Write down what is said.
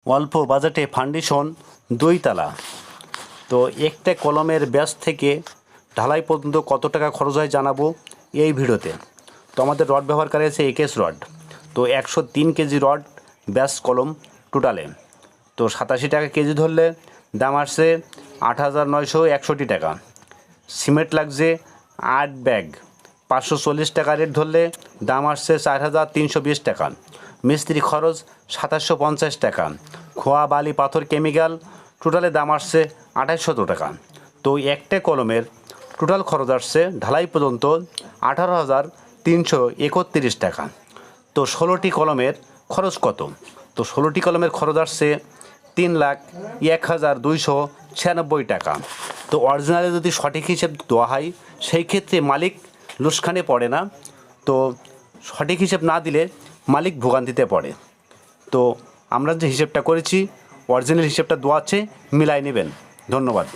অল্প বাজেটে ফাউন্ডেশন 2 তালা। তো একটা কলমের ব্যাস থেকে ঢালাই পর্যন্ত কত টাকা খরচ হয় জানাবো এই ভিডিওতে। তো আমাদের রড ব্যবহার করা হয়েছে একেস রড। তো 103 কেজি রড ব্যাস কলম টোটালে। তো 87 টাকা কেজি ধরলে দাম আসছে 8,961 টাকা। সিমেন্ট লাগছে 8 ব্যাগ, 540 টাকা রেট ধরলে দাম আসছে 4,320 টাকা। মিস্ত্রি খরচ 2,750 টাকা। খোয়া বালি পাথর কেমিক্যাল টোটালে দাম আসছে 2,800 টাকা। তো একটা কলমের টোটাল খরচ আসছে ঢালাই পর্যন্ত 18,331 টাকা। তো 16টি কলমের খরচ কত? তো 16টি কলমের খরচ আসছে 3,01,296 টাকা। তো অরিজিনালে যদি সঠিক হিসেব দেওয়া হয় সেই ক্ষেত্রে মালিক লোকসানে পড়ে না। তো সঠিক হিসেব না দিলে মালিক ভোগান্তিতে পড়ে। তো আমরা যে হিসেবটা করেছি অরিজিনাল হিসেবটা দেওয়া আছে, মিলাই নেবেন। ধন্যবাদ।